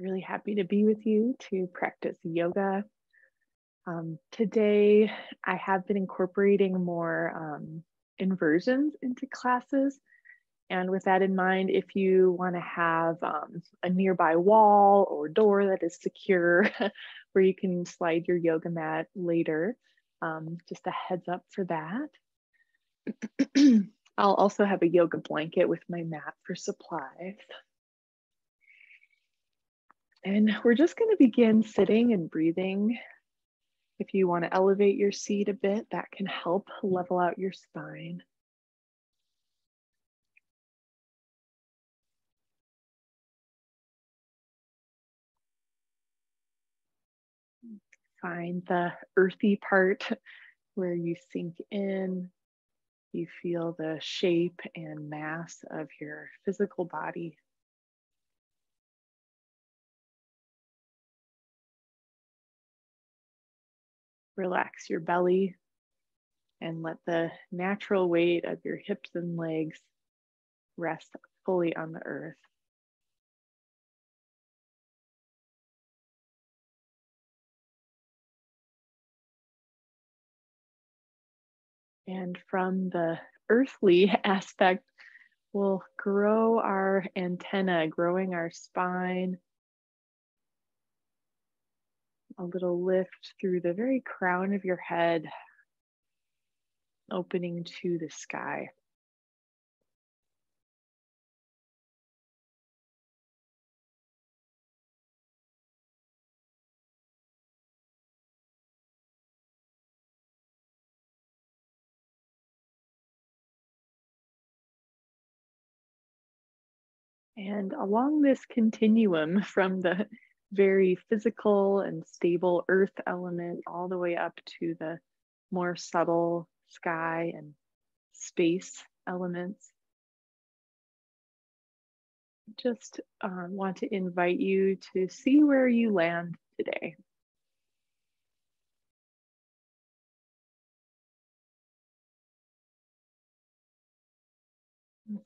Really happy to be with you to practice yoga. Today, I have been incorporating more inversions into classes. And with that in mind, if you want to have a nearby wall or door that is secure where you can slide your yoga mat later, just a heads up for that. I'll also have a yoga blanket with my mat for supplies. And we're just going to begin sitting and breathing. If you want to elevate your seat a bit, that can help level out your spine. Find the earthy part where you sink in. You feel the shape and mass of your physical body. Relax your belly and let the natural weight of your hips and legs rest fully on the earth. And from the earthly aspect, we'll grow our antenna, growing our spine. A little lift through the very crown of your head, opening to the sky. And along this continuum from the very physical and stable earth element all the way up to the more subtle sky and space elements, just want to invite you to see where you land today.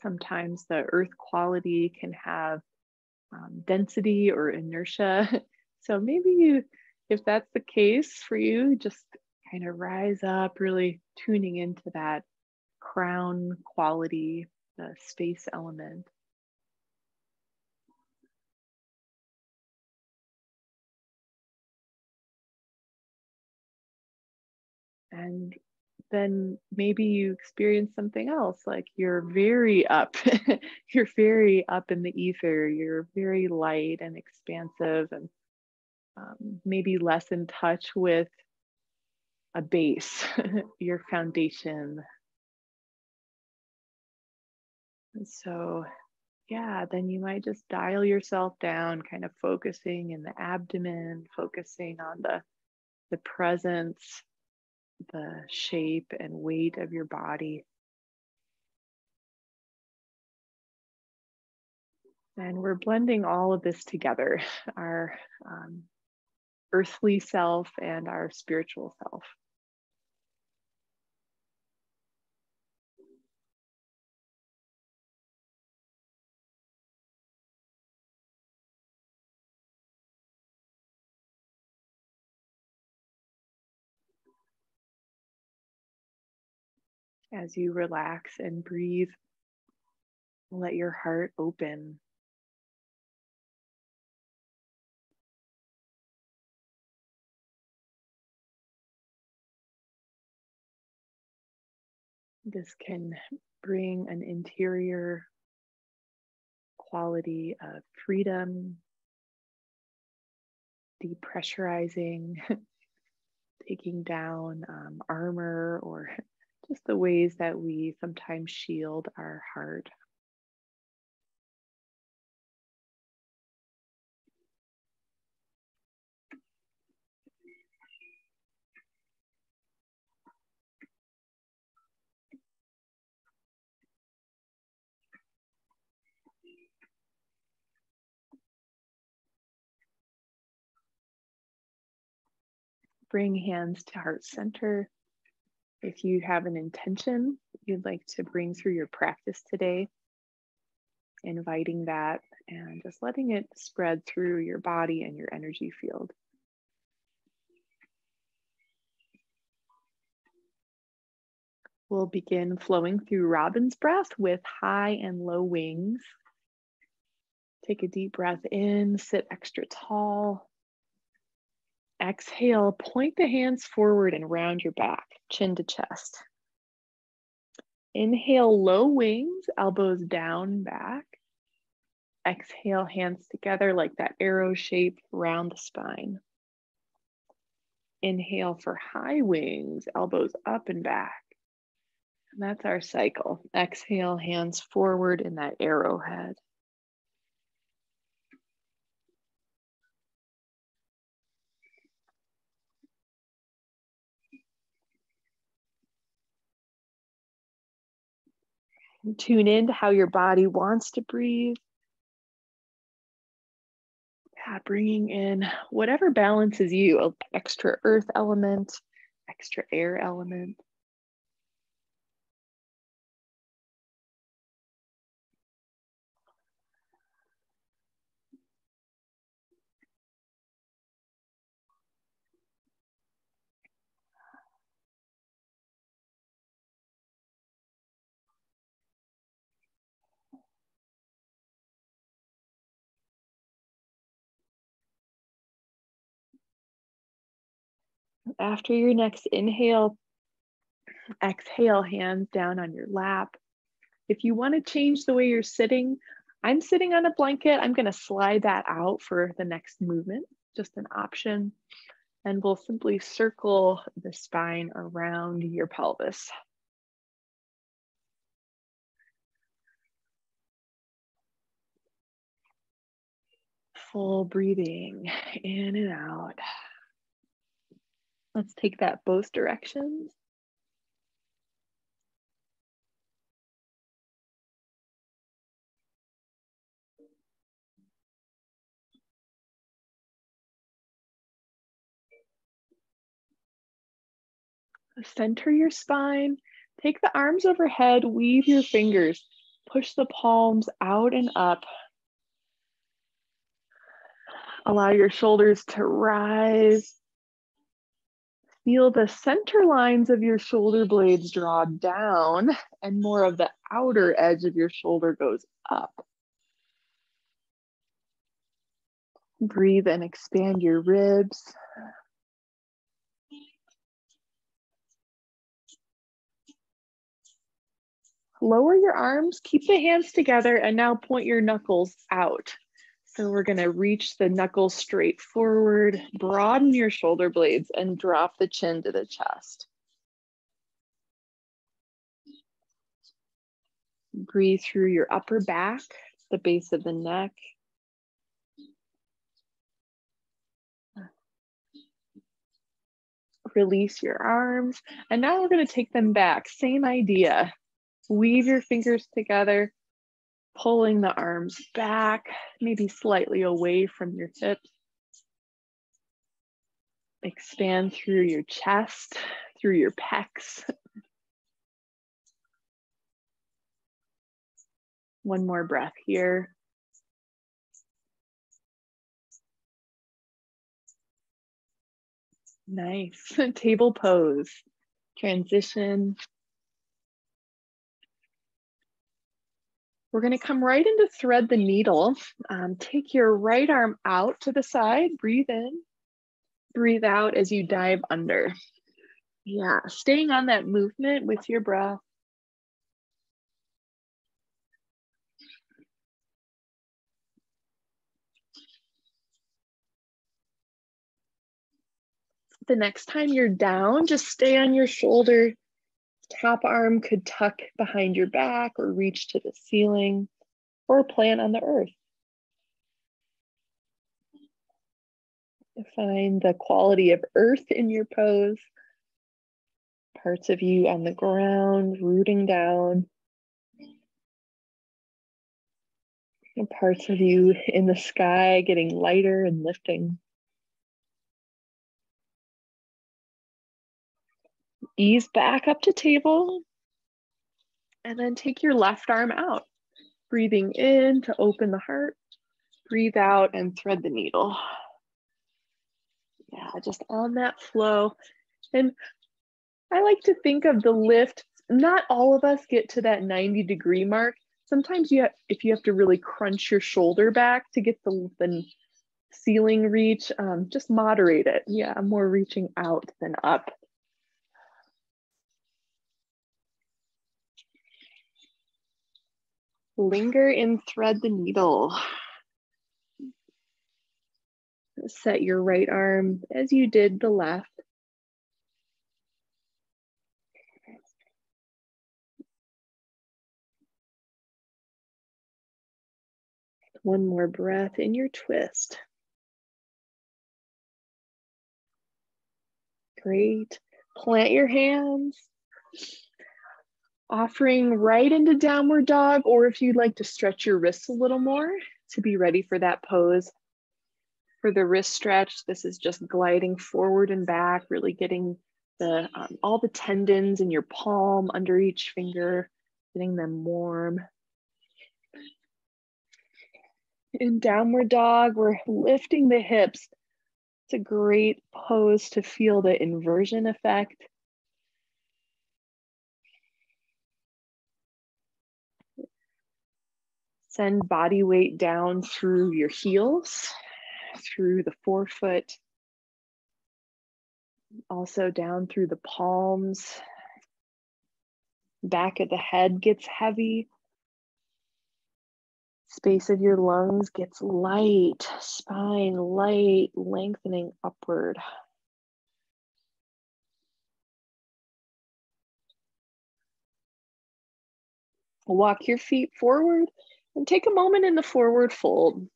Sometimes the earth quality can have density or inertia. So maybe you, if that's the case for you, just kind of rise up, really tuning into that crown quality, the space element. And then maybe you experience something else, like you're very up, you're very up in the ether, you're very light and expansive, and maybe less in touch with a base, your foundation. And so, yeah, then you might just dial yourself down, kind of focusing in the abdomen, focusing on the presence, the shape and weight of your body. And we're blending all of this together, our earthly self and our spiritual self. As you relax and breathe, let your heart open. This can bring an interior quality of freedom, depressurizing, taking down armor, or just the ways that we sometimes shield our heart. Bring hands to heart center. If you have an intention you'd like to bring through your practice today, inviting that and just letting it spread through your body and your energy field. We'll begin flowing through Robin's breath with high and low wings. Take a deep breath in, sit extra tall. Exhale, point the hands forward and round your back, chin to chest. Inhale, low wings, elbows down, back. Exhale, hands together like that arrow shape around the spine. Inhale for high wings, elbows up and back. And that's our cycle. Exhale, hands forward in that arrowhead. And tune into how your body wants to breathe. Yeah, bringing in whatever balances you, an extra earth element, extra air element. After your next inhale, exhale, hands down on your lap. If you want to change the way you're sitting, I'm sitting on a blanket. I'm going to slide that out for the next movement, just an option. And we'll simply circle the spine around your pelvis. Full breathing in and out. Let's take that both directions. Center your spine. Take the arms overhead, weave your fingers. Push the palms out and up. Allow your shoulders to rise. Feel the center lines of your shoulder blades draw down and more of the outer edge of your shoulder goes up. Breathe and expand your ribs. Lower your arms, keep the hands together, and now point your knuckles out. So we're gonna reach the knuckles straight forward, broaden your shoulder blades, and drop the chin to the chest. Breathe through your upper back, the base of the neck. Release your arms, and now we're gonna take them back. Same idea. Weave your fingers together, pulling the arms back, maybe slightly away from your hips. Expand through your chest, through your pecs. One more breath here. Nice. Table pose. Transition. We're going to come right into thread the needle. Take your right arm out to the side. Breathe in. Breathe out as you dive under. Yeah, staying on that movement with your breath. The next time you're down, just stay on your shoulder. Top arm could tuck behind your back or reach to the ceiling or plant on the earth. Find the quality of earth in your pose. Parts of you on the ground, rooting down. And parts of you in the sky getting lighter and lifting. Ease back up to table. And then take your left arm out. Breathing in to open the heart. Breathe out and thread the needle. Yeah, just on that flow. And I like to think of the lift. Not all of us get to that 90-degree mark. Sometimes if you have to really crunch your shoulder back to get the ceiling reach, just moderate it. Yeah, I'm more reaching out than up. Linger and thread the needle. Set your right arm as you did the left. One more breath in your twist. Great. Plant your hands. Offering right into downward dog, or if you'd like to stretch your wrists a little more to be ready for that pose. For the wrist stretch, this is just gliding forward and back, really getting all the tendons in your palm under each finger, getting them warm. In downward dog, we're lifting the hips. It's a great pose to feel the inversion effect. Send body weight down through your heels, through the forefoot, also down through the palms. Back of the head gets heavy. Space of your lungs gets light, spine light, lengthening upward. Walk your feet forward and take a moment in the forward fold.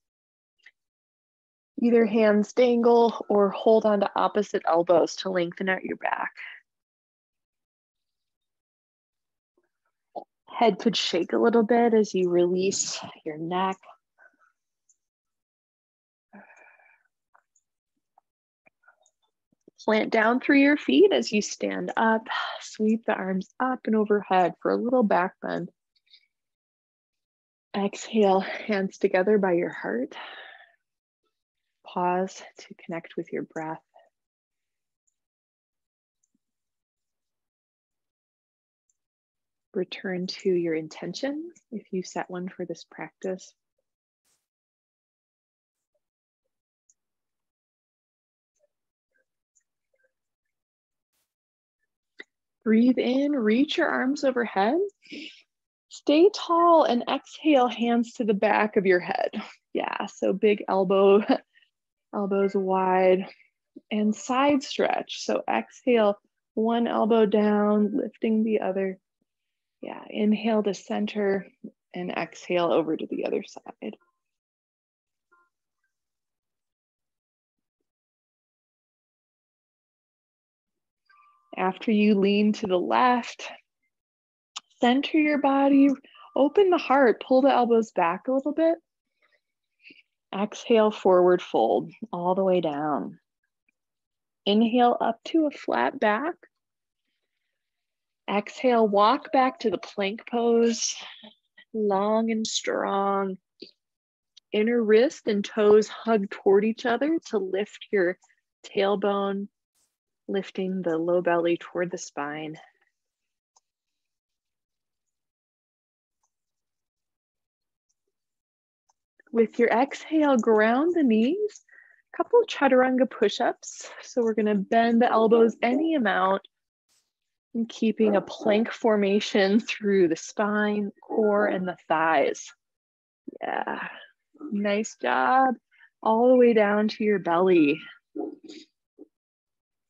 Either hands dangle or hold on to opposite elbows to lengthen out your back. Head could shake a little bit as you release your neck. Plant down through your feet as you stand up. Sweep the arms up and overhead for a little back bend. Exhale, hands together by your heart. Pause to connect with your breath. Return to your intention if you set one for this practice. Breathe in, reach your arms overhead. Stay tall and exhale, hands to the back of your head. Yeah, so big elbows wide and side stretch. So exhale, one elbow down, lifting the other. Yeah, inhale to center and exhale over to the other side. After you lean to the left, center your body, open the heart, pull the elbows back a little bit. Exhale, forward fold all the way down. Inhale up to a flat back. Exhale, walk back to the plank pose, long and strong. Inner wrist and toes hug toward each other to lift your tailbone, lifting the low belly toward the spine. With your exhale, ground the knees, a couple chaturanga push-ups. So we're gonna bend the elbows any amount and keeping a plank formation through the spine, core, and the thighs. Yeah, nice job. All the way down to your belly.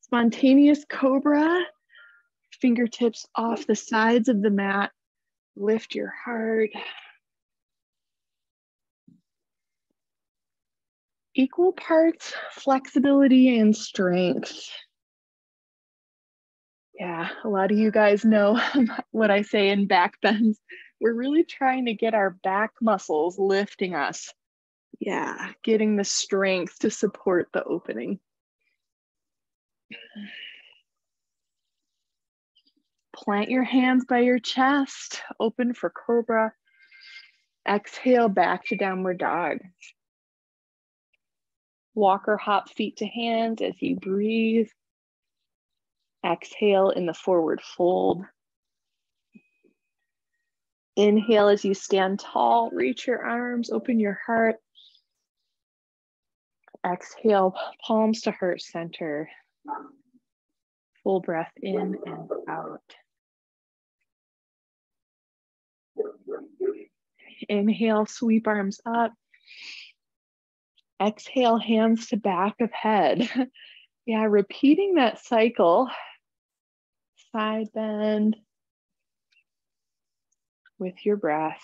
Spontaneous cobra, fingertips off the sides of the mat. Lift your heart. Equal parts flexibility and strength. Yeah, a lot of you guys know what I say in back bends. We're really trying to get our back muscles lifting us. Yeah, getting the strength to support the opening. Plant your hands by your chest, open for cobra. Exhale back to downward dog. Walk or hop feet to hands as you breathe. Exhale in the forward fold. Inhale as you stand tall, reach your arms, open your heart. Exhale, palms to heart center. Full breath in and out. Inhale, sweep arms up. Exhale, hands to back of head. Yeah, repeating that cycle. Side bend with your breath.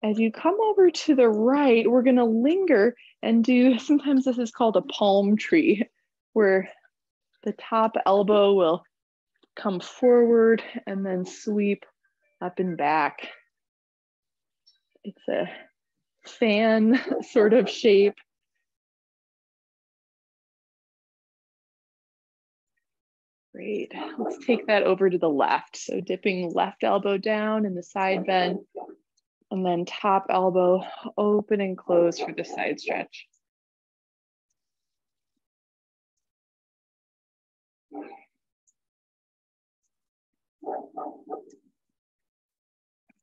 As you come over to the right, we're going to linger and do, sometimes this is called a palm tree, where the top elbow will come forward and then sweep up and back. It's a fan sort of shape. Great, let's take that over to the left. So dipping left elbow down in the side bend, and then top elbow open and close for the side stretch.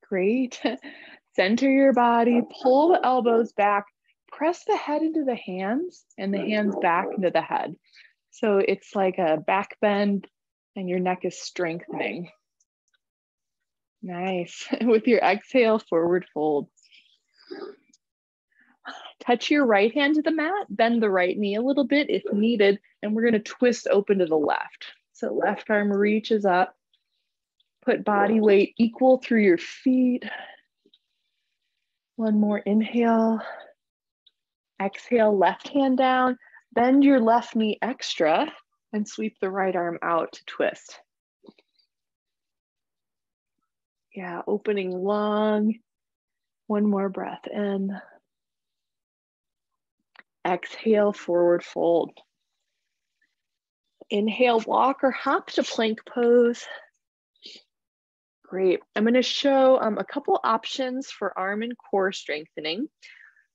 Great. Center your body, pull the elbows back, press the head into the hands and the hands back into the head. So it's like a back bend and your neck is strengthening. Nice. With your exhale, forward fold. Touch your right hand to the mat, bend the right knee a little bit if needed, and we're going to twist open to the left. So left arm reaches up. Put body weight equal through your feet. One more inhale. Exhale, left hand down. Bend your left knee extra and sweep the right arm out to twist. Yeah, opening long. One more breath in. Exhale, forward fold. Inhale, walk or hop to plank pose. Great. I'm going to show a couple options for arm and core strengthening.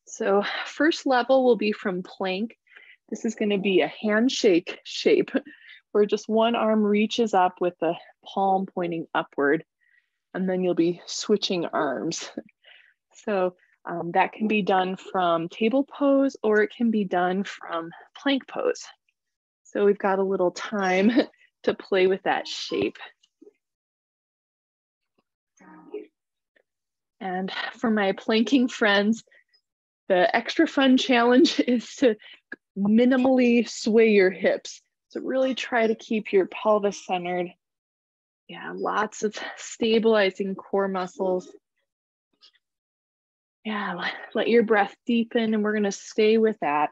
So first level will be from plank. This is going to be a handshake shape where just one arm reaches up with the palm pointing upward, and then you'll be switching arms. So that can be done from table pose, or it can be done from plank pose. So we've got a little time to play with that shape. And for my planking friends, the extra fun challenge is to minimally sway your hips. So really try to keep your pelvis centered. Yeah, lots of stabilizing core muscles. Yeah, let your breath deepen, and we're going to stay with that.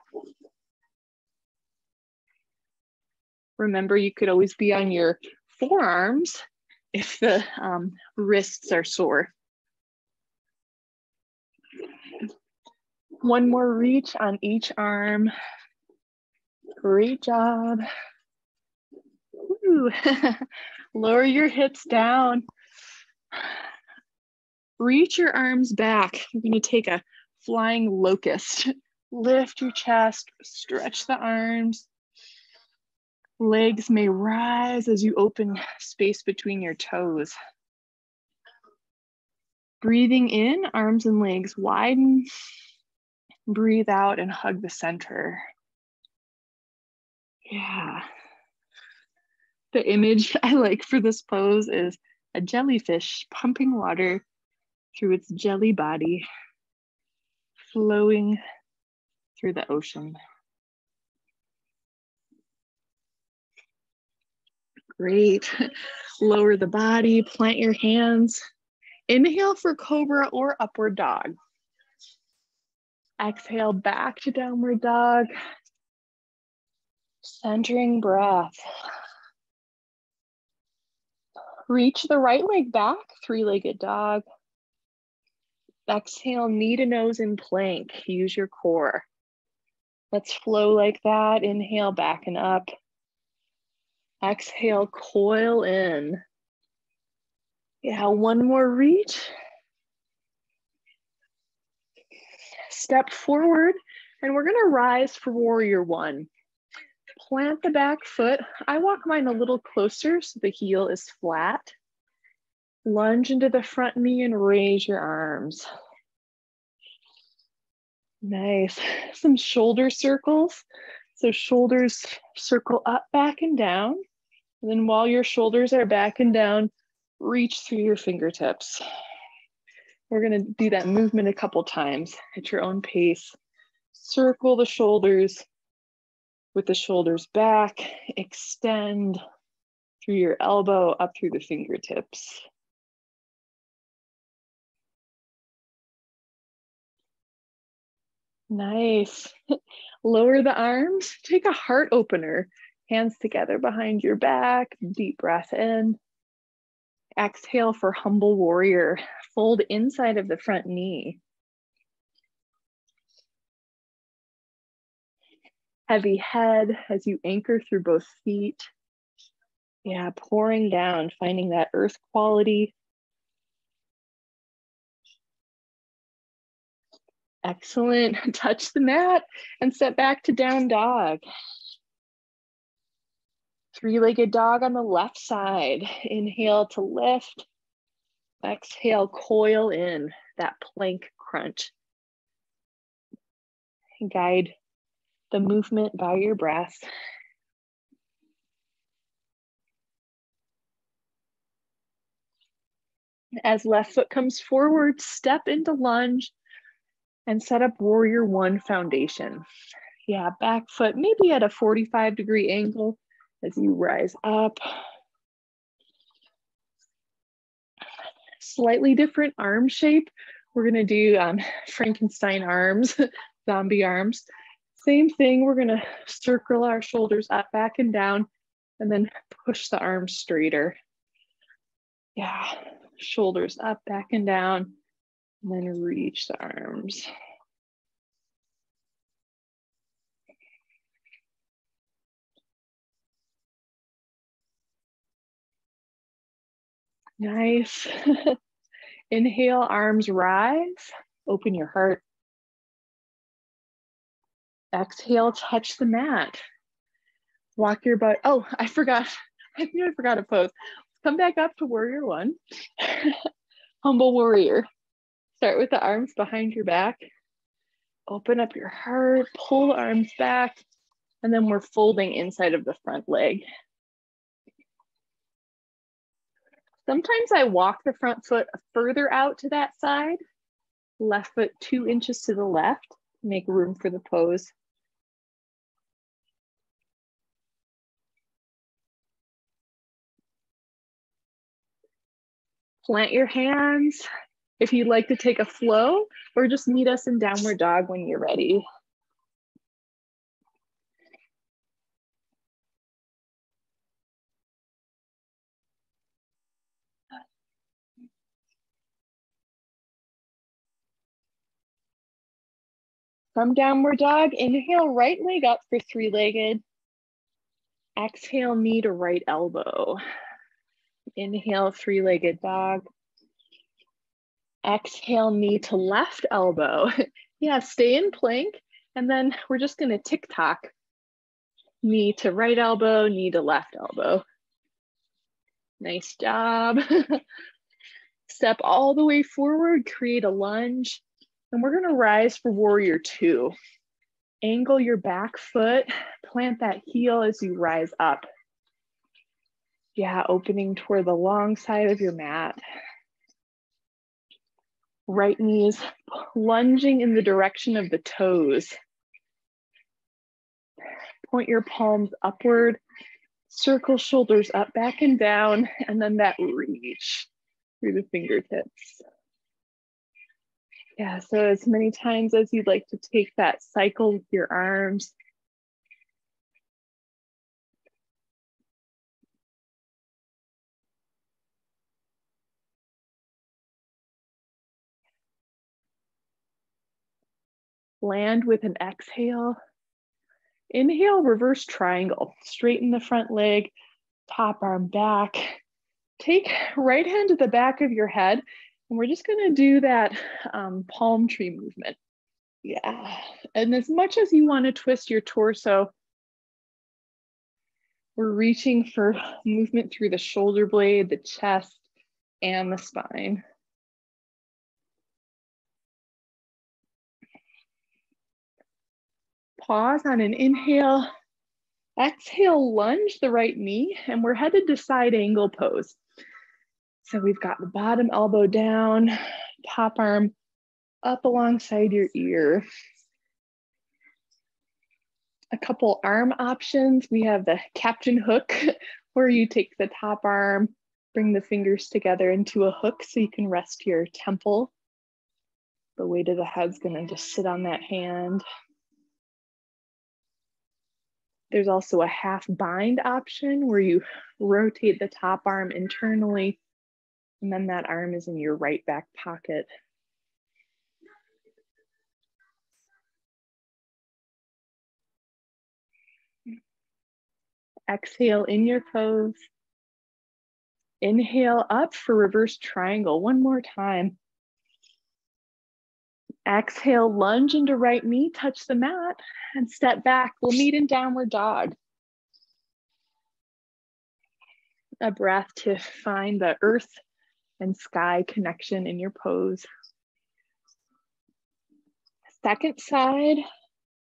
Remember, you could always be on your forearms if the wrists are sore. One more reach on each arm. Great job. Woo. Lower your hips down. Reach your arms back. You're going to take a flying locust. Lift your chest, stretch the arms. Legs may rise as you open space between your toes. Breathing in, arms and legs widen. Breathe out and hug the center. Yeah. The image I like for this pose is a jellyfish pumping water through its jelly body, flowing through the ocean. Great. Lower the body, plant your hands. Inhale for cobra or upward dog. Exhale back to downward dog. Centering breath. Reach the right leg back, three-legged dog. Exhale, knee to nose in plank. Use your core. Let's flow like that. Inhale, back and up. Exhale, coil in. Yeah, one more reach. Step forward, and we're gonna rise for warrior one. Plant the back foot. I walk mine a little closer so the heel is flat. Lunge into the front knee and raise your arms. Nice. Some shoulder circles. So shoulders circle up, back, and down. And then while your shoulders are back and down, reach through your fingertips. We're gonna do that movement a couple times at your own pace. Circle the shoulders with the shoulders back, extend through your elbow up through the fingertips. Nice. Lower the arms, take a heart opener. Hands together behind your back, deep breath in. Exhale for humble warrior. Fold inside of the front knee. Heavy head as you anchor through both feet. Yeah, pouring down, finding that earth quality. Excellent. Touch the mat and step back to down dog. Three-legged dog on the left side. Inhale to lift. Exhale, coil in, that plank crunch. Guide the movement by your breath. As left foot comes forward, step into lunge and set up warrior one foundation. Yeah, back foot maybe at a 45-degree angle as you rise up. Slightly different arm shape. We're gonna do Frankenstein arms, zombie arms. Same thing, we're gonna circle our shoulders up, back, and down, and then push the arms straighter. Yeah, shoulders up, back, and down, and then reach the arms. Nice. Inhale, arms rise, open your heart. Exhale, touch the mat. Walk your butt. Oh, I forgot. I think I forgot a pose. Come back up to warrior one. Humble warrior. Start with the arms behind your back. Open up your heart, pull the arms back, and then we're folding inside of the front leg. Sometimes I walk the front foot further out to that side, left foot 2 inches to the left, make room for the pose. Plant your hands. If you'd like to take a flow, or just meet us in downward dog when you're ready. From downward dog, inhale, right leg up for three-legged. Exhale, knee to right elbow. Inhale, three-legged dog. Exhale, knee to left elbow. Yeah, stay in plank. And then we're just gonna tick-tock. Knee to right elbow, knee to left elbow. Nice job. Step all the way forward, create a lunge. And we're gonna rise for warrior two. Angle your back foot, plant that heel as you rise up. Yeah, opening toward the long side of your mat. Right knees lunging in the direction of the toes. Point your palms upward, circle shoulders up, back, and down, and then that reach through the fingertips. Yeah, so as many times as you'd like to take that cycle with your arms. Land with an exhale. Inhale, reverse triangle. Straighten the front leg, top arm back. Take right hand to the back of your head, and we're just gonna do that palm tree movement. Yeah, and as much as you wanna twist your torso, we're reaching for movement through the shoulder blade, the chest, and the spine. Pause on an inhale. Exhale, lunge the right knee, and we're headed to side angle pose. So we've got the bottom elbow down, top arm up alongside your ear. A couple arm options. We have the captain hook, where you take the top arm, bring the fingers together into a hook so you can rest your temple. The weight of the head's gonna just sit on that hand. There's also a half bind option where you rotate the top arm internally, and then that arm is in your right back pocket. Exhale in your pose. Inhale up for reverse triangle. One more time. Exhale, lunge into right knee, touch the mat, and step back. We'll meet in downward dog. A breath to find the earth and sky connection in your pose. Second side,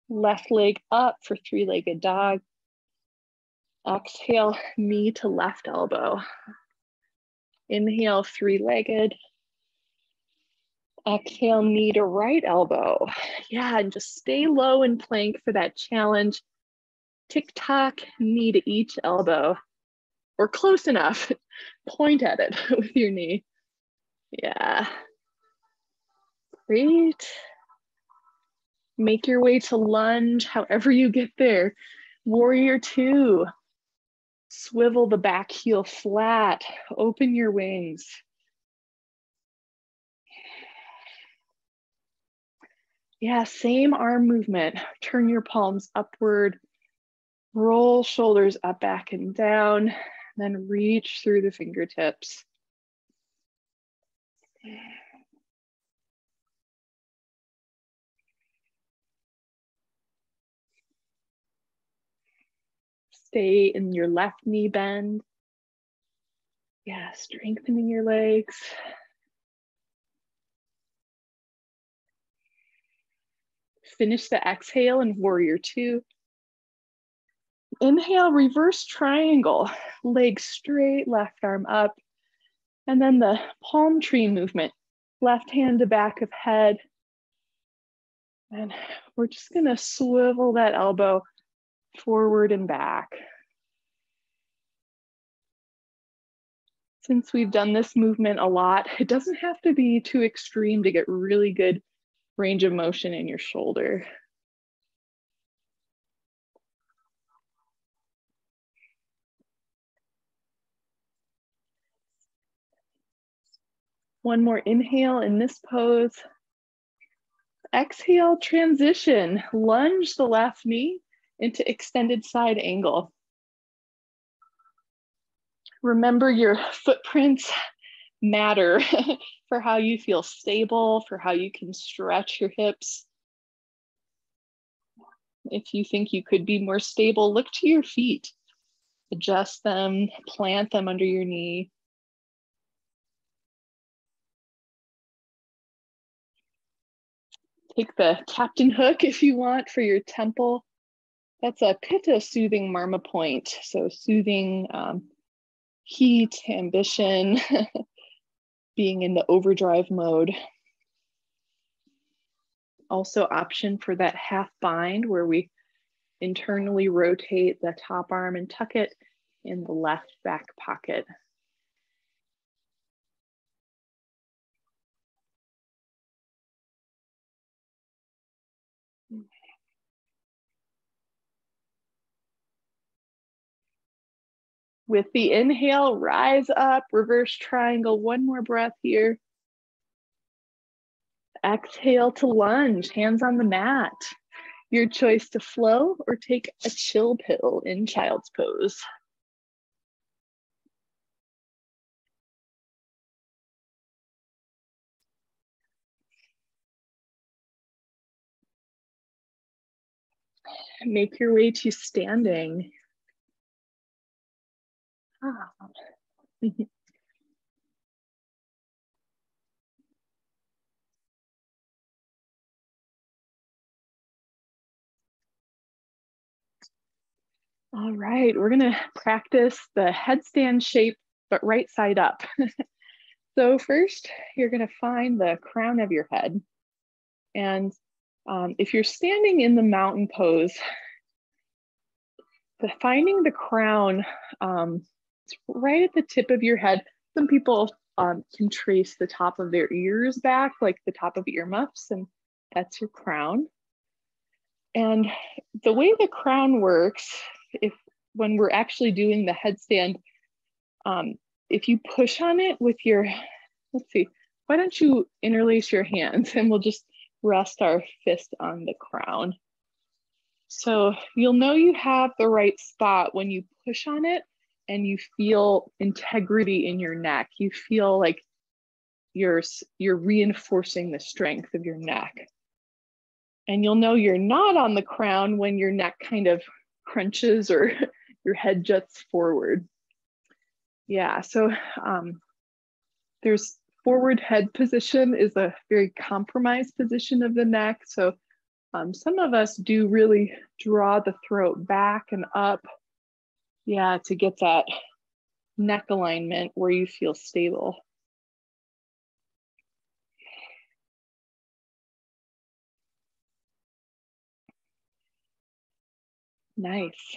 left leg up for three-legged dog. Exhale, knee to left elbow. Inhale, three-legged. Exhale, knee to right elbow. Yeah, and just stay low in plank for that challenge. Tick-tock, knee to each elbow, or close enough. Point at it with your knee. Yeah. Great. Make your way to lunge, however you get there. Warrior two. Swivel the back heel flat. Open your wings. Yeah, same arm movement. Turn your palms upward. Roll shoulders up, back, and down. Then reach through the fingertips. Stay in your left knee bend. Yeah, strengthening your legs. Finish the exhale in warrior two. Inhale, reverse triangle. Legs straight, left arm up. And then the palm tree movement. Left hand to back of head. And we're just gonna swivel that elbow forward and back. Since we've done this movement a lot, it doesn't have to be too extreme to get really good range of motion in your shoulder. One more inhale in this pose. Exhale, transition. Lunge the left knee into extended side angle. Remember, your footprints matter for how you feel stable, for how you can stretch your hips. If you think you could be more stable, look to your feet. Adjust them, plant them under your knee. Take the captain hook if you want for your temple. That's a pitta soothing marma point. So soothing heat, ambition, being in the overdrive mode. Also option for that half bind where we internally rotate the top arm and tuck it in the left back pocket. With the inhale, rise up, reverse triangle. One more breath here. Exhale to lunge, hands on the mat. Your choice to flow or take a chill pill in child's pose. make your way to standing. Ah. All right, we're gonna practice the headstand shape, but right side up. So first, you're gonna find the crown of your head. And if you're standing in the mountain pose, finding the crown, it's right at the tip of your head. Some people can trace the top of their ears back, like the top of earmuffs, and that's your crown. And the way the crown works, when we're actually doing the headstand, if you push on it with your, let's see, why don't you interlace your hands and we'll just rest our fist on the crown. So you'll know you have the right spot when you push on it and you feel integrity in your neck. You feel like you're reinforcing the strength of your neck. And you'll know you're not on the crown when your neck kind of crunches or your head juts forward. Yeah, so there's forward head position is a very compromised position of the neck. So some of us do really draw the throat back and up, yeah, to get that neck alignment where you feel stable. Nice.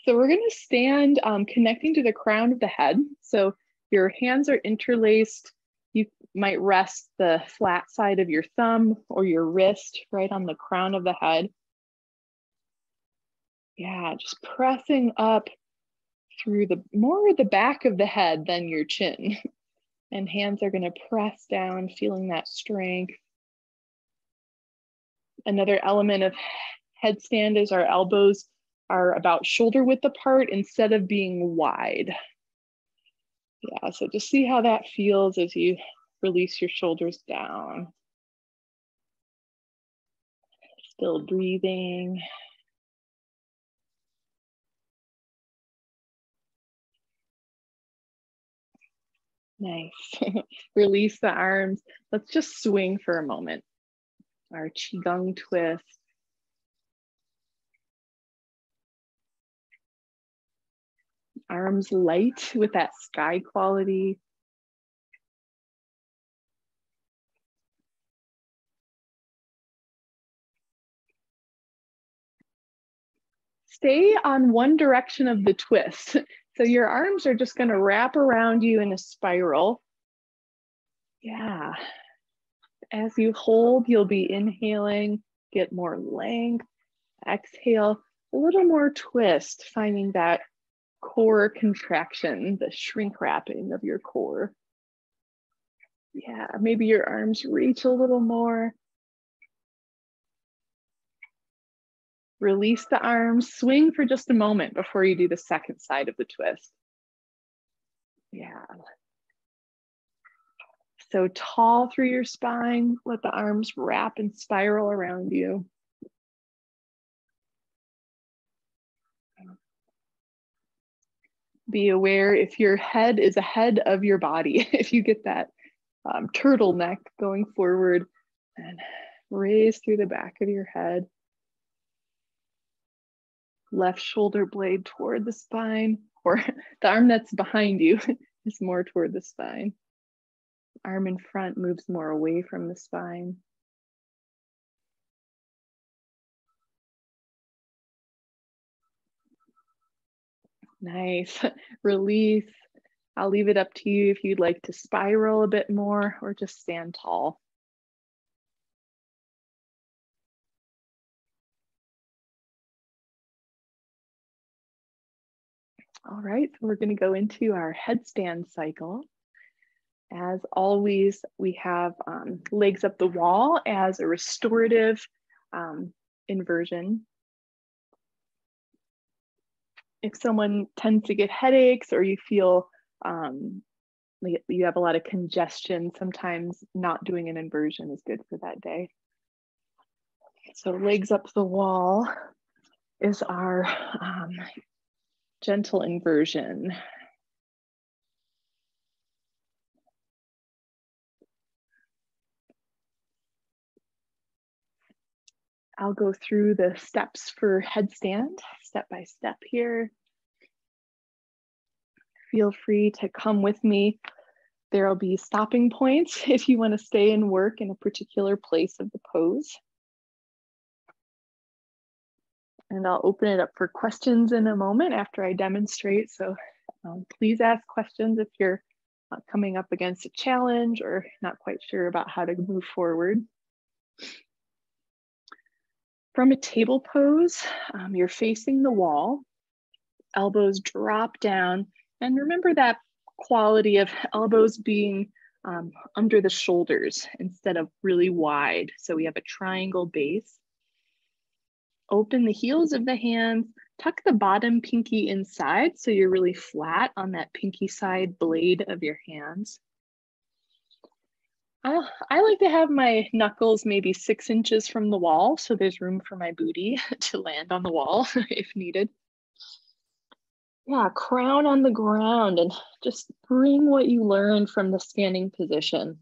So we're gonna stand connecting to the crown of the head. So your hands are interlaced. You might rest the flat side of your thumb or your wrist right on the crown of the head. Yeah, just pressing up through more the back of the head than your chin. And hands are gonna press down, feeling that strength. Another element of headstand is our elbows are about shoulder width apart instead of being wide. Yeah, so just see how that feels as you release your shoulders down. Still breathing. Nice. Release the arms. Let's just swing for a moment. Our Qigong twist. Arms light with that sky quality. Stay on one direction of the twist. So your arms are just going to wrap around you in a spiral. Yeah. As you hold, you'll be inhaling, get more length. Exhale, a little more twist, finding that core contraction, the shrink wrapping of your core. Yeah, maybe your arms reach a little more. Release the arms, swing for just a moment before you do the second side of the twist. Yeah. So tall through your spine, let the arms wrap and spiral around you. Be aware if your head is ahead of your body, if you get that turtleneck going forward, and raise through the back of your head. Left shoulder blade toward the spine, or the arm that's behind you is more toward the spine. Arm in front moves more away from the spine. Nice. Release. I'll leave it up to you if you'd like to spiral a bit more or just stand tall. All right, so we're going to go into our headstand cycle. As always, we have legs up the wall as a restorative inversion. If someone tends to get headaches or you feel like you have a lot of congestion, sometimes not doing an inversion is good for that day. So legs up the wall. is our gentle inversion. I'll go through the steps for headstand, step by step here. Feel free to come with me. There'll be stopping points if you want to stay and work in a particular place of the pose. And I'll open it up for questions in a moment after I demonstrate. So please ask questions if you're coming up against a challenge or not quite sure about how to move forward. From a table pose, you're facing the wall, elbows drop down, and remember that quality of elbows being under the shoulders instead of really wide. So we have a triangle base. Open the heels of the hands, tuck the bottom pinky inside so you're really flat on that pinky side blade of your hands. I like to have my knuckles maybe 6 inches from the wall, so there's room for my booty to land on the wall if needed. Yeah, crown on the ground and just bring what you learned from the standing position.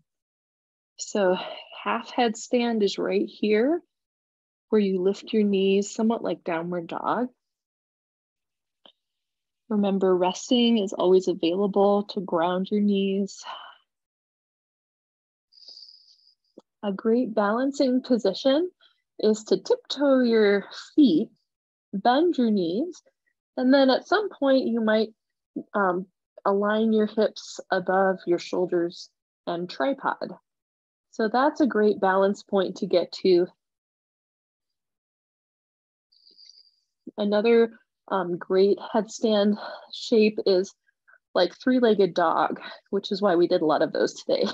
So half headstand is right here, where you lift your knees somewhat like downward dog. Remember, resting is always available to ground your knees. A great balancing position is to tiptoe your feet, bend your knees, and then at some point you might align your hips above your shoulders and tripod. So that's a great balance point to get to. Another great headstand shape is like three-legged dog, which is why we did a lot of those today.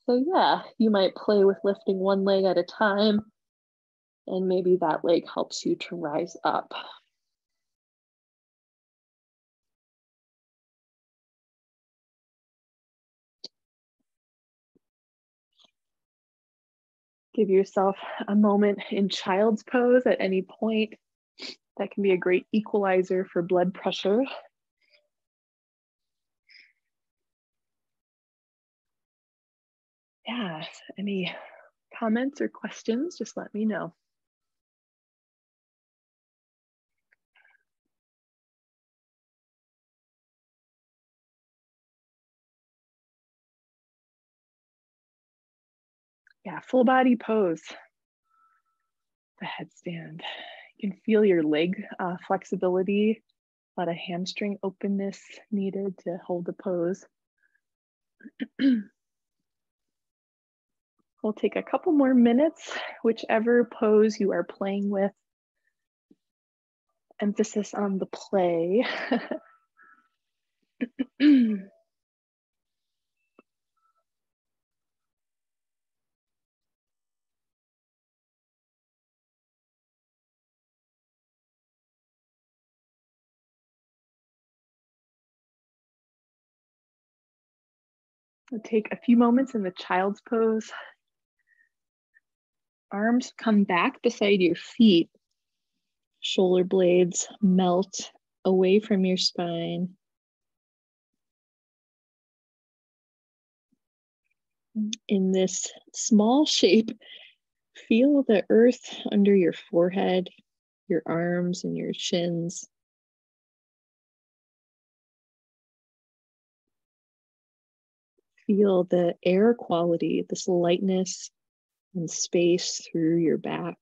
So yeah, you might play with lifting one leg at a time, and maybe that leg helps you to rise up. Give yourself a moment in child's pose at any point. That can be a great equalizer for blood pressure. Yeah, any comments or questions, just let me know. Yeah, full body pose, the headstand. You can feel your leg flexibility, a lot of hamstring openness needed to hold the pose. We'll take a couple more minutes, whichever pose you are playing with. Emphasis on the play. We'll take a few moments in the child's pose. Arms come back beside your feet. Shoulder blades melt away from your spine. In this small shape, feel the earth under your forehead, your arms and your shins. Feel the air quality, this lightness and space through your back.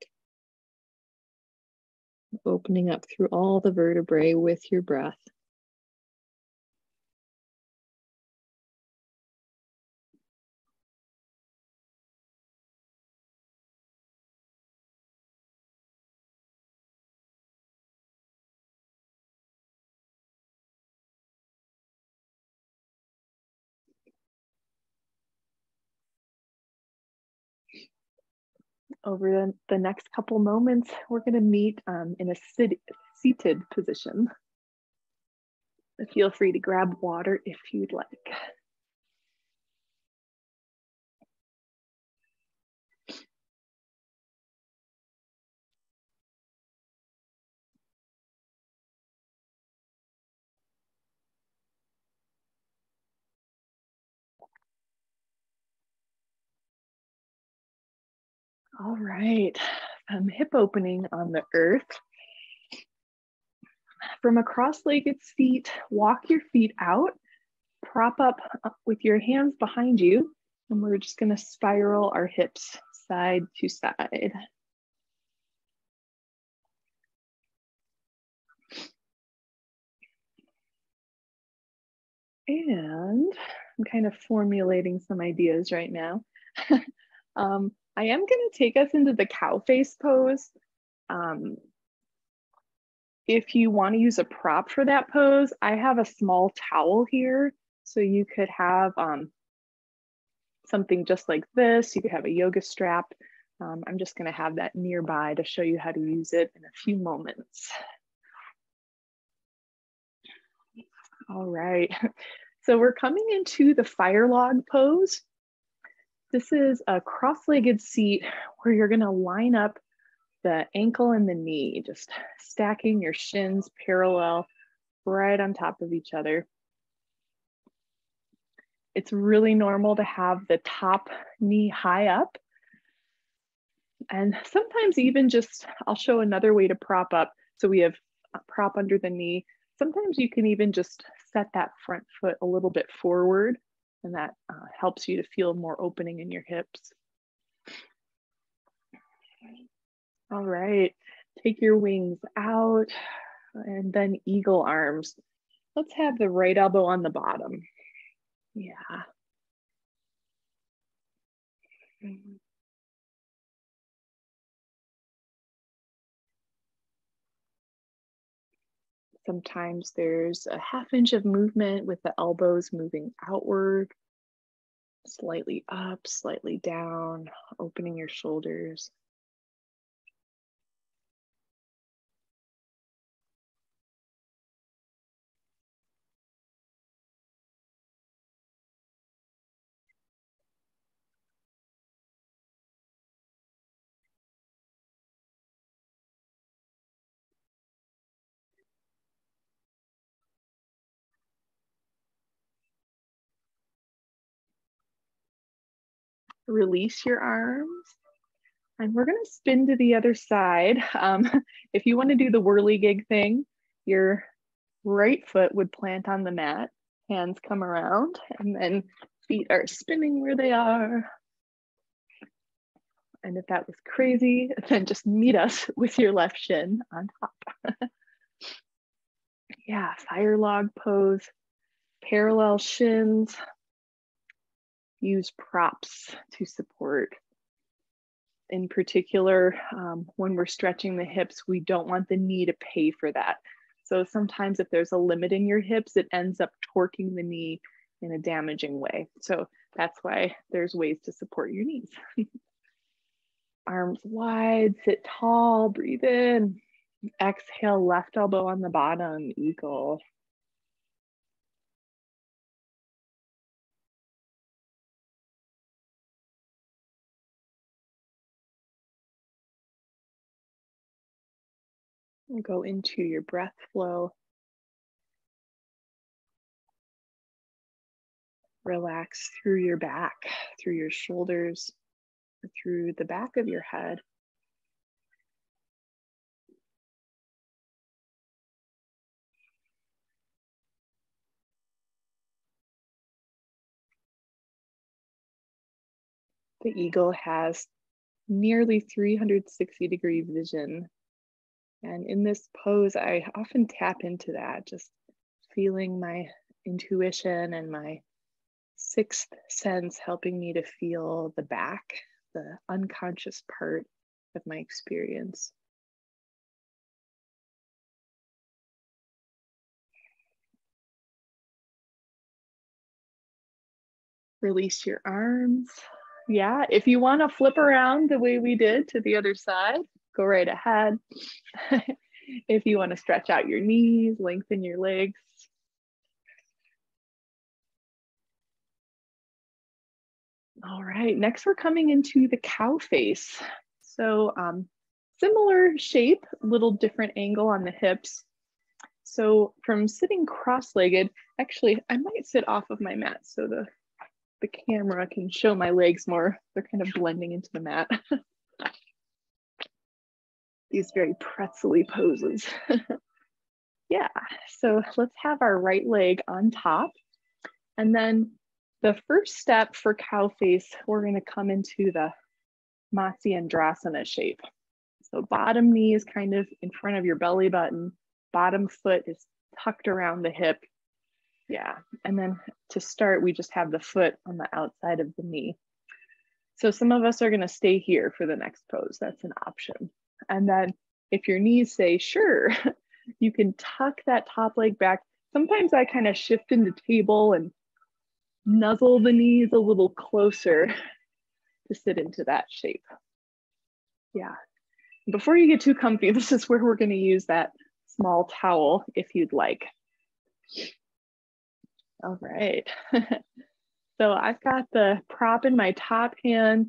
Opening up through all the vertebrae with your breath. Over the next couple moments, we're going to meet in a seated position. Feel free to grab water if you'd like. All right, hip opening on the earth. From a cross-legged seat, walk your feet out, prop up with your hands behind you, and we're just gonna spiral our hips side to side. And I'm kind of formulating some ideas right now. I am gonna take us into the cow face pose. If you want to use a prop for that pose, I have a small towel here. So you could have something just like this. You could have a yoga strap. I'm just going to have that nearby to show you how to use it in a few moments. All right. So we're coming into the fire log pose. This is a cross-legged seat where you're going to line up the ankle and the knee, just stacking your shins parallel right on top of each other. It's really normal to have the top knee high up. And sometimes even just, I'll show another way to prop up. So we have a prop under the knee. Sometimes you can even just set that front foot a little bit forward, and that helps you to feel more opening in your hips. All right, take your wings out and then eagle arms. Let's have the right elbow on the bottom. Yeah. Sometimes there's a ½ inch of movement with the elbows moving outward, slightly up, slightly down, opening your shoulders. Release your arms. And we're gonna spin to the other side. If you wanna do the whirligig thing, your right foot would plant on the mat, hands come around, and then feet are spinning where they are. And if that was crazy, then just meet us with your left shin on top. Yeah, fire log pose, parallel shins. Use props to support. In particular, when we're stretching the hips, we don't want the knee to pay for that. So sometimes if there's a limit in your hips, it ends up torquing the knee in a damaging way. So that's why there's ways to support your knees. Arms wide, sit tall, breathe in. Exhale, left elbow on the bottom, eagle. And go into your breath flow. Relax through your back, through your shoulders, through the back of your head. The eagle has nearly 360-degree vision. And in this pose, I often tap into that, just feeling my intuition and my sixth sense helping me to feel the back, the unconscious part of my experience. Release your arms. Yeah, if you want to flip around the way we did to the other side, go right ahead. If you want to stretch out your knees, lengthen your legs. All right, next we're coming into the cow face. So similar shape, little different angle on the hips. So from sitting cross-legged, actually, I might sit off of my mat so the camera can show my legs more. They're kind of blending into the mat. these very pretzel-y poses. Yeah, so let's have our right leg on top. And then the first step for cow face, we're gonna come into the Matsyendrasana shape. So bottom knee is kind of in front of your belly button. Bottom foot is tucked around the hip. Yeah, and then to start, we just have the foot on the outside of the knee. So some of us are gonna stay here for the next pose. That's an option. And then if your knees say, sure, you can tuck that top leg back. Sometimes I kind of shift into table and nuzzle the knees a little closer to sit into that shape. Yeah. Before you get too comfy, this is where we're going to use that small towel if you'd like. All right. So I've got the prop in my top hand.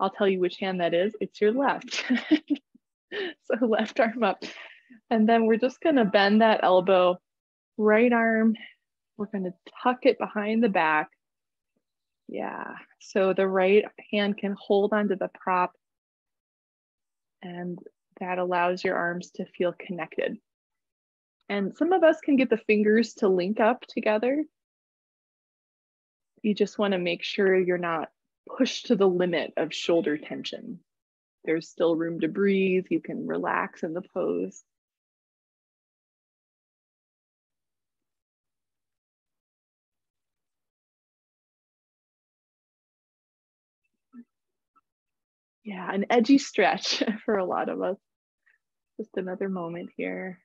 I'll tell you which hand that is. It's your left. So left arm up. And then we're just going to bend that elbow, right arm. We're going to tuck it behind the back. Yeah. So the right hand can hold onto the prop, and that allows your arms to feel connected. And some of us can get the fingers to link up together. You just want to make sure you're not pushed to the limit of shoulder tension. There's still room to breathe. You can relax in the pose. Yeah, an edgy stretch for a lot of us. Just another moment here.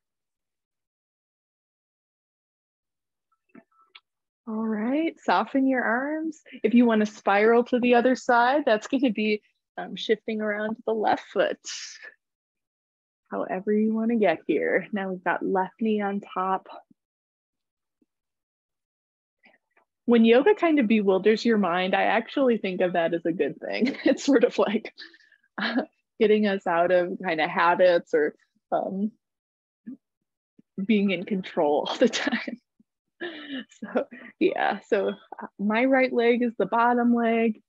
All right, soften your arms. If you want to spiral to the other side, that's going to be shifting around to the left foot. However you want to get here. Now we've got left knee on top. When yoga kind of bewilders your mind, I actually think of that as a good thing. It's sort of like getting us out of kind of habits or being in control all the time. So yeah, so my right leg is the bottom leg,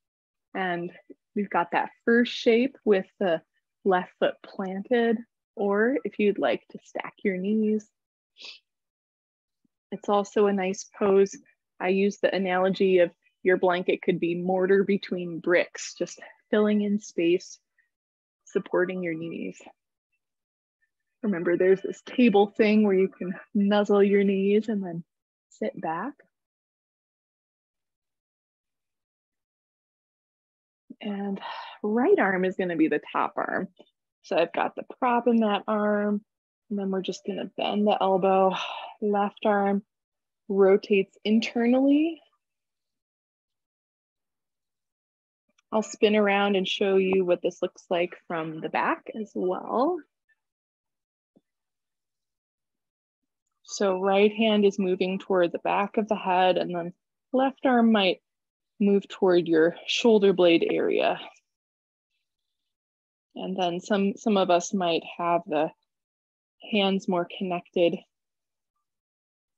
and we've got that first shape with the left foot planted, or if you'd like to stack your knees. It's also a nice pose. I use the analogy of your blanket could be mortar between bricks, just filling in space, supporting your knees. Remember, there's this table thing where you can nuzzle your knees and then sit back. And right arm is going to be the top arm. So I've got the prop in that arm, and then we're just going to bend the elbow. Left arm rotates internally. I'll spin around and show you what this looks like from the back as well. So right hand is moving toward the back of the head, and then left arm might move toward your shoulder blade area. And then some of us might have the hands more connected,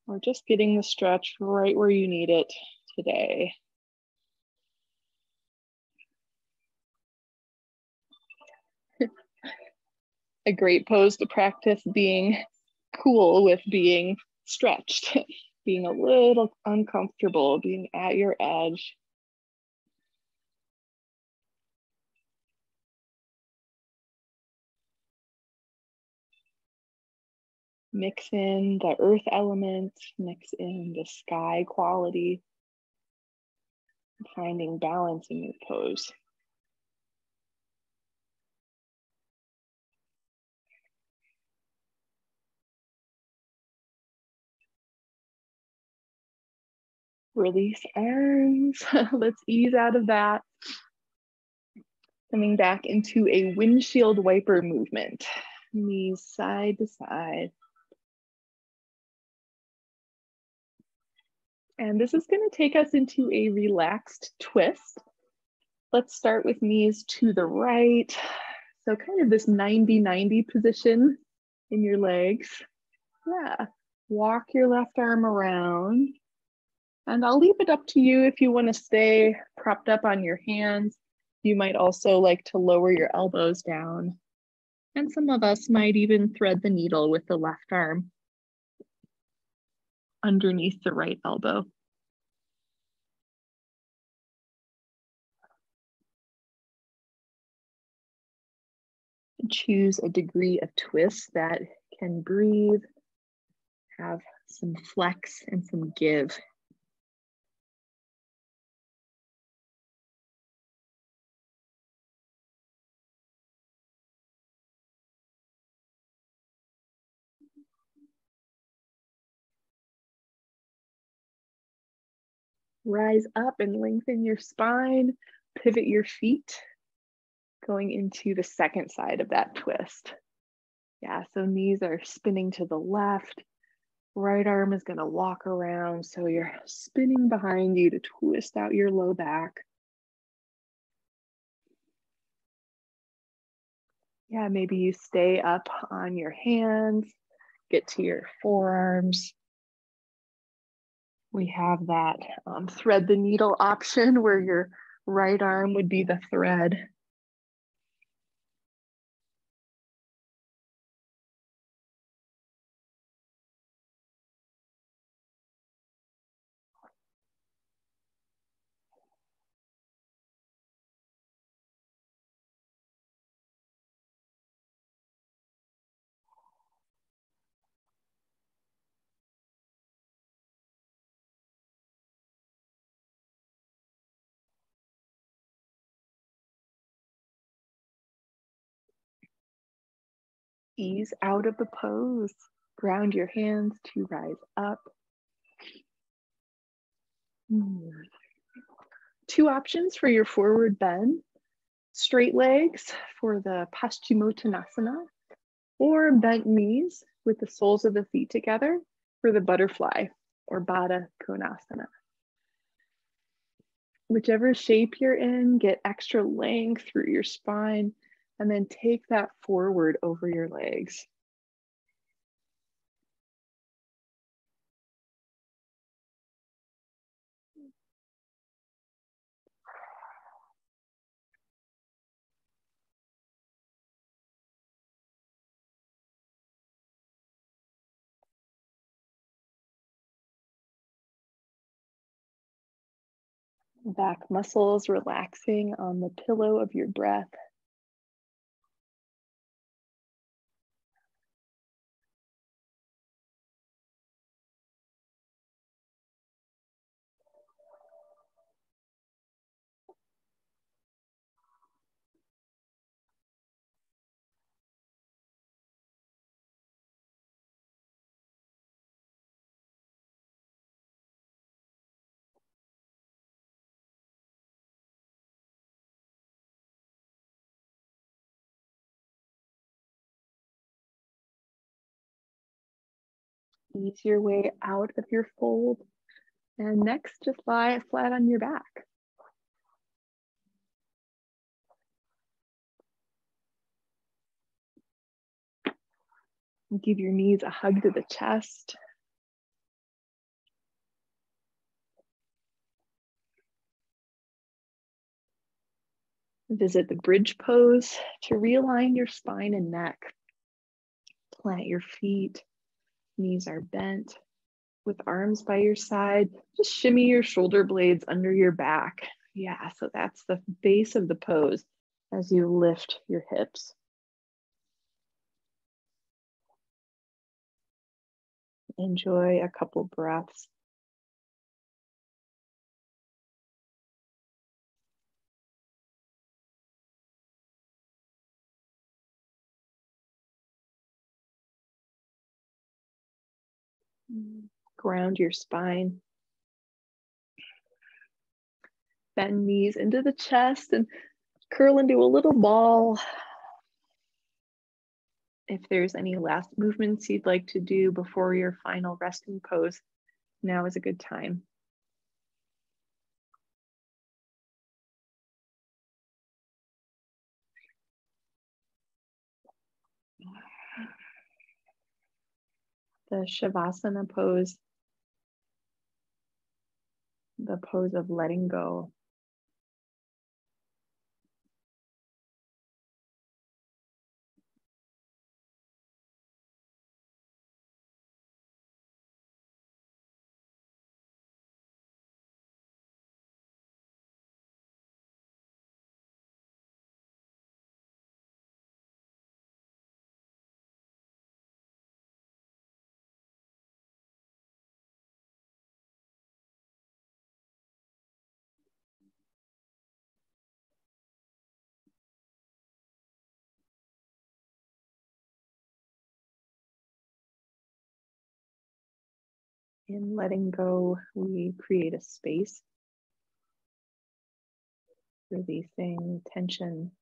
or just getting the stretch right where you need it today. A great pose to practice being cool with being stretched, being a little uncomfortable, being at your edge. Mix in the earth element, mix in the sky quality, finding balance in your pose. Release arms. Let's ease out of that. Coming back into a windshield wiper movement. Knees side to side. And this is going to take us into a relaxed twist. Let's start with knees to the right. So kind of this 90-90 position in your legs. Yeah, walk your left arm around. And I'll leave it up to you if you want to stay propped up on your hands. You might also like to lower your elbows down. And some of us might even thread the needle with the left arm underneath the right elbow. Choose a degree of twist that can breathe, have some flex and some give. Rise up and lengthen your spine, pivot your feet, going into the second side of that twist. Yeah, so knees are spinning to the left. Right arm is gonna walk around, so you're spinning behind you to twist out your low back. Yeah, maybe you stay up on your hands, get to your forearms. We have that thread the needle option where your right arm would be the thread. Ease out of the pose. Ground your hands to rise up. Two options for your forward bend. Straight legs for the Paschimottanasana, or bent knees with the soles of the feet together for the butterfly or Baddha Konasana. Whichever shape you're in, get extra length through your spine, and then take that forward over your legs. Back muscles relaxing on the pillow of your breath. Ease your way out of your fold. And next, just lie flat on your back. Give your knees a hug to the chest. Visit the bridge pose to realign your spine and neck. Plant your feet, knees are bent. With arms by your side, just shimmy your shoulder blades under your back. Yeah, so that's the base of the pose as you lift your hips. Enjoy a couple breaths. Ground your spine. Bend knees into the chest and curl into a little ball. If there's any last movements you'd like to do before your final resting pose, now is a good time. The Shavasana pose, the pose of letting go. In letting go, we create a space, releasing tension,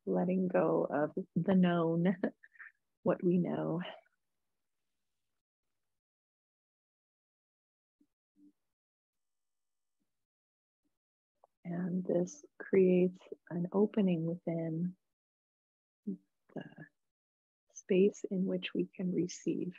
letting go of the known, what we know. And this creates an opening within the space in which we can receive.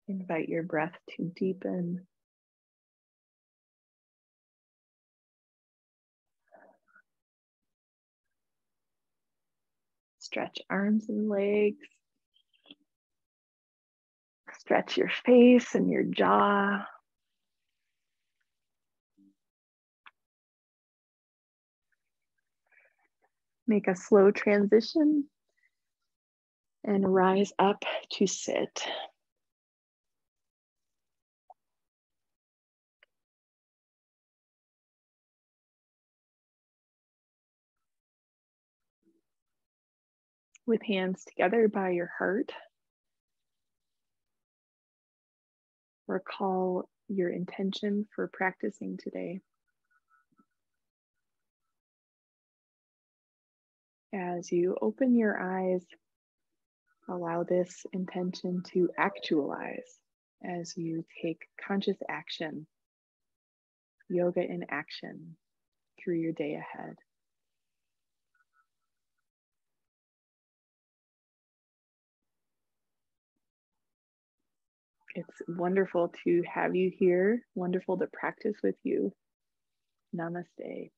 Invite your breath to deepen. Stretch arms and legs. Stretch your face and your jaw. Make a slow transition and rise up to sit. With hands together by your heart, recall your intention for practicing today. As you open your eyes, allow this intention to actualize as you take conscious action, yoga in action through your day ahead. It's wonderful to have you here, wonderful to practice with you. Namaste.